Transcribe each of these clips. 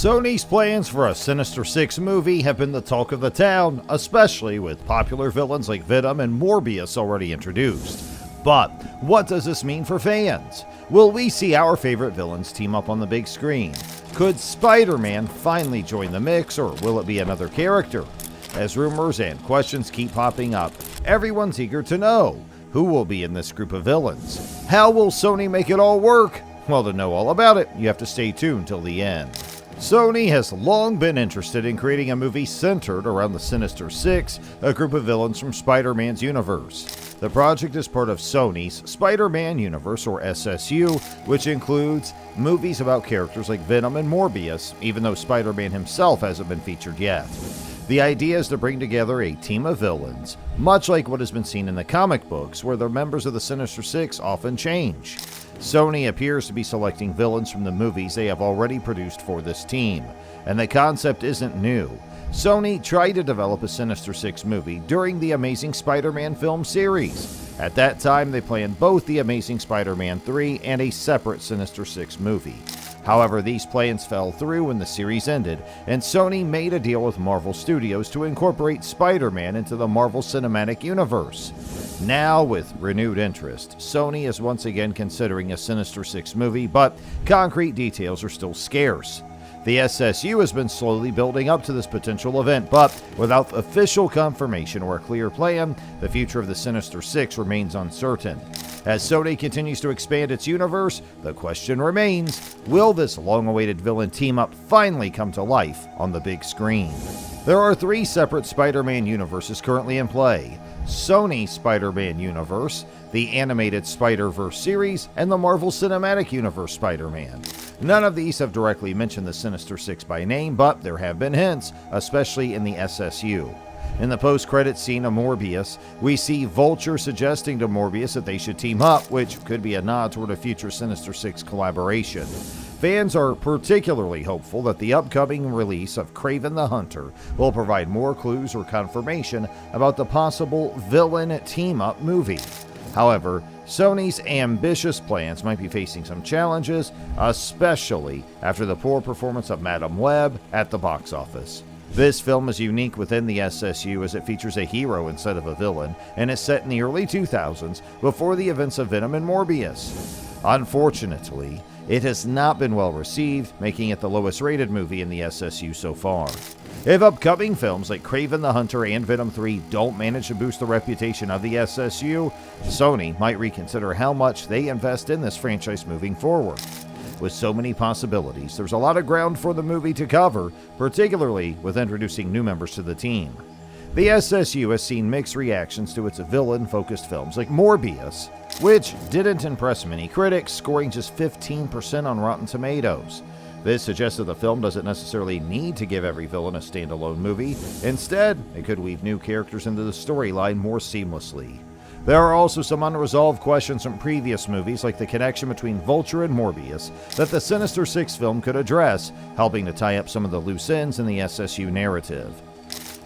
Sony's plans for a Sinister Six movie have been the talk of the town, especially with popular villains like Venom and Morbius already introduced. But what does this mean for fans? Will we see our favorite villains team up on the big screen? Could Spider-Man finally join the mix, or will it be another character? As rumors and questions keep popping up, everyone's eager to know who will be in this group of villains. How will Sony make it all work? Well, to know all about it, you have to stay tuned till the end. Sony has long been interested in creating a movie centered around the Sinister Six, a group of villains from Spider-Man's universe. The project is part of Sony's Spider-Man universe, or SSU, which includes movies about characters like Venom and Morbius, even though Spider-Man himself hasn't been featured yet. The idea is to bring together a team of villains, much like what has been seen in the comic books, where the members of the Sinister Six often change. Sony appears to be selecting villains from the movies they have already produced for this team, and the concept isn't new. Sony tried to develop a Sinister Six movie during the Amazing Spider-Man film series. At that time, they planned both the Amazing Spider-Man 3 and a separate Sinister Six movie. However, these plans fell through when the series ended, and Sony made a deal with Marvel Studios to incorporate Spider-Man into the Marvel Cinematic Universe. Now, with renewed interest, Sony is once again considering a Sinister Six movie, but concrete details are still scarce. The SSU has been slowly building up to this potential event, but without official confirmation or a clear plan, the future of the Sinister Six remains uncertain. As Sony continues to expand its universe, the question remains, will this long-awaited villain team-up finally come to life on the big screen? There are 3 separate Spider-Man universes currently in play: Sony's Spider-Man universe, the animated Spider-Verse series, and the Marvel Cinematic Universe Spider-Man. None of these have directly mentioned the Sinister Six by name, but there have been hints, especially in the SSU. In the post-credits scene of Morbius, we see Vulture suggesting to Morbius that they should team up, which could be a nod toward a future Sinister Six collaboration. Fans are particularly hopeful that the upcoming release of Kraven the Hunter will provide more clues or confirmation about the possible villain team-up movie. However, Sony's ambitious plans might be facing some challenges, especially after the poor performance of Madam Web at the box office. This film is unique within the SSU as it features a hero instead of a villain, and is set in the early 2000s before the events of Venom and Morbius. Unfortunately, it has not been well received, making it the lowest rated movie in the SSU so far. If upcoming films like Kraven the Hunter and Venom 3 don't manage to boost the reputation of the SSU, Sony might reconsider how much they invest in this franchise moving forward. With so many possibilities, there's a lot of ground for the movie to cover, particularly with introducing new members to the team. The SSU has seen mixed reactions to its villain-focused films like Morbius, which didn't impress many critics, scoring just 15% on Rotten Tomatoes. This suggests that the film doesn't necessarily need to give every villain a standalone movie. Instead, it could weave new characters into the storyline more seamlessly. There are also some unresolved questions from previous movies, like the connection between Vulture and Morbius, that the Sinister Six film could address, helping to tie up some of the loose ends in the SSU narrative.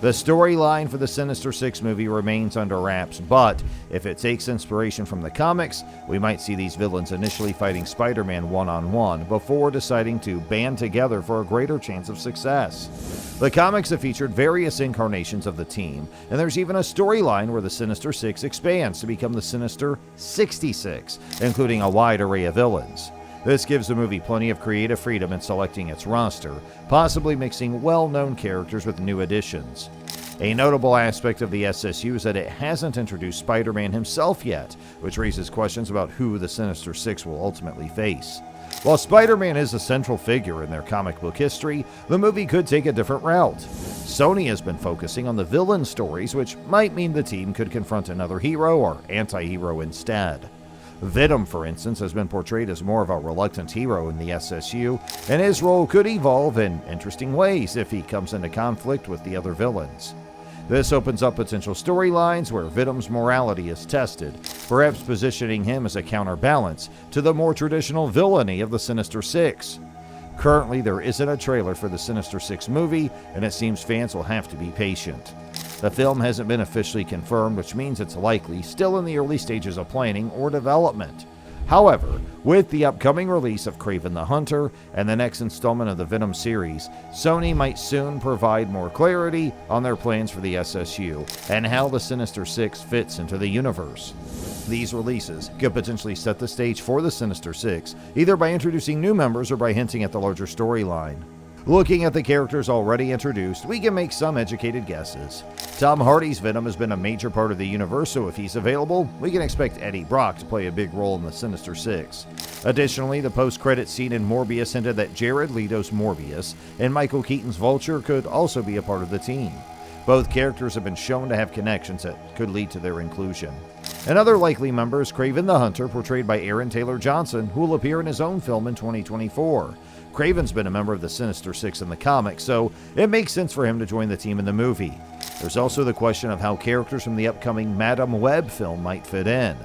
The storyline for the Sinister Six movie remains under wraps, but if it takes inspiration from the comics, we might see these villains initially fighting Spider-Man one-on-one before deciding to band together for a greater chance of success. The comics have featured various incarnations of the team, and there's even a storyline where the Sinister Six expands to become the Sinister 66, including a wide array of villains. This gives the movie plenty of creative freedom in selecting its roster, possibly mixing well-known characters with new additions. A notable aspect of the SSU is that it hasn't introduced Spider-Man himself yet, which raises questions about who the Sinister Six will ultimately face. While Spider-Man is a central figure in their comic book history, the movie could take a different route. Sony has been focusing on the villain stories, which might mean the team could confront another hero or anti-hero instead. Venom, for instance, has been portrayed as more of a reluctant hero in the SSU, and his role could evolve in interesting ways if he comes into conflict with the other villains. This opens up potential storylines where Venom's morality is tested, perhaps positioning him as a counterbalance to the more traditional villainy of the Sinister Six. Currently, there isn't a trailer for the Sinister Six movie, and it seems fans will have to be patient. The film hasn't been officially confirmed, which means it's likely still in the early stages of planning or development. However, with the upcoming release of Kraven the Hunter and the next installment of the Venom series, Sony might soon provide more clarity on their plans for the SSU and how the Sinister Six fits into the universe. These releases could potentially set the stage for the Sinister Six, either by introducing new members or by hinting at the larger storyline. Looking at the characters already introduced, we can make some educated guesses. Tom Hardy's Venom has been a major part of the universe, so if he's available, we can expect Eddie Brock to play a big role in the Sinister Six. Additionally, the post-credit scene in Morbius hinted that Jared Leto's Morbius and Michael Keaton's Vulture could also be a part of the team. Both characters have been shown to have connections that could lead to their inclusion. Another likely member is Kraven the Hunter, portrayed by Aaron Taylor Johnson, who will appear in his own film in 2024. Kraven's been a member of the Sinister Six in the comics, so it makes sense for him to join the team in the movie. There's also the question of how characters from the upcoming Madam Web film might fit in.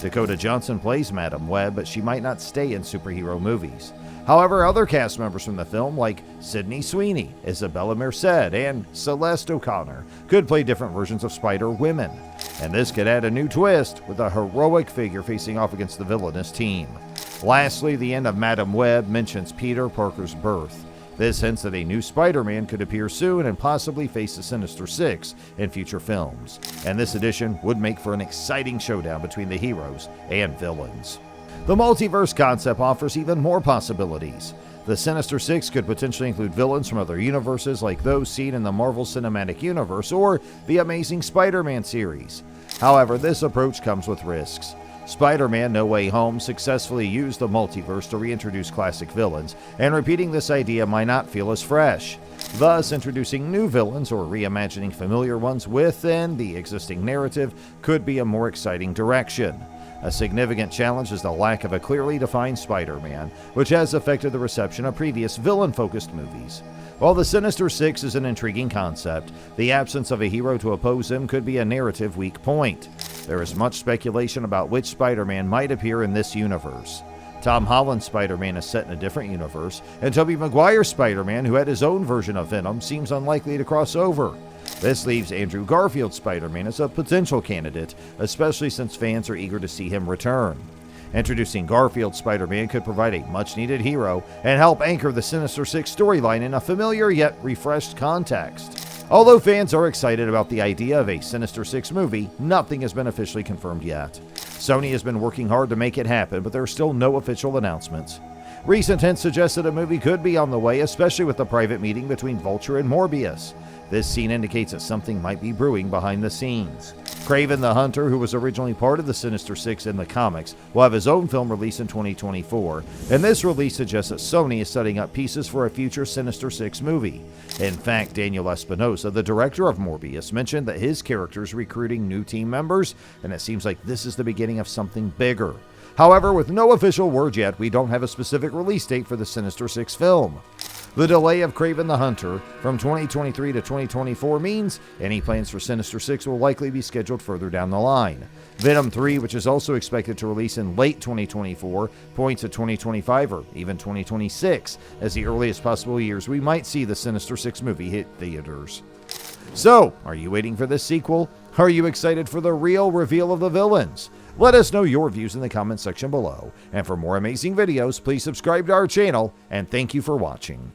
Dakota Johnson plays Madam Web, but she might not stay in superhero movies. However, other cast members from the film, like Sydney Sweeney, Isabella Merced, and Celeste O'Connor, could play different versions of Spider-Women. And this could add a new twist, with a heroic figure facing off against the villainous team. Lastly, the end of Madam Web mentions Peter Parker's birth. This hints that a new Spider-Man could appear soon and possibly face the Sinister Six in future films. And this addition would make for an exciting showdown between the heroes and villains. The multiverse concept offers even more possibilities. The Sinister Six could potentially include villains from other universes like those seen in the Marvel Cinematic Universe or the Amazing Spider-Man series. However, this approach comes with risks. Spider-Man No Way Home successfully used the multiverse to reintroduce classic villains, and repeating this idea might not feel as fresh. Thus, introducing new villains or reimagining familiar ones within the existing narrative could be a more exciting direction. A significant challenge is the lack of a clearly defined Spider-Man, which has affected the reception of previous villain-focused movies. While the Sinister Six is an intriguing concept, the absence of a hero to oppose him could be a narrative weak point. There is much speculation about which Spider-Man might appear in this universe. Tom Holland's Spider-Man is set in a different universe, and Tobey Maguire's Spider-Man, who had his own version of Venom, seems unlikely to cross over. This leaves Andrew Garfield's Spider-Man as a potential candidate, especially since fans are eager to see him return. Introducing Garfield's Spider-Man could provide a much-needed hero and help anchor the Sinister Six storyline in a familiar yet refreshed context. Although fans are excited about the idea of a Sinister Six movie, nothing has been officially confirmed yet. Sony has been working hard to make it happen, but there are still no official announcements. Recent hints suggest that a movie could be on the way, especially with the private meeting between Vulture and Morbius. This scene indicates that something might be brewing behind the scenes. Kraven the Hunter, who was originally part of the Sinister Six in the comics, will have his own film release in 2024, and this release suggests that Sony is setting up pieces for a future Sinister Six movie. In fact, Daniel Espinosa, the director of Morbius, mentioned that his character is recruiting new team members, and it seems like this is the beginning of something bigger. However, with no official word yet, we don't have a specific release date for the Sinister Six film. The delay of Kraven the Hunter from 2023 to 2024 means any plans for Sinister Six will likely be scheduled further down the line. Venom 3, which is also expected to release in late 2024, points at 2025 or even 2026 as the earliest possible years we might see the Sinister Six movie hit theaters. So, are you waiting for this sequel? Are you excited for the real reveal of the villains? Let us know your views in the comments section below. And for more amazing videos, please subscribe to our channel, and thank you for watching.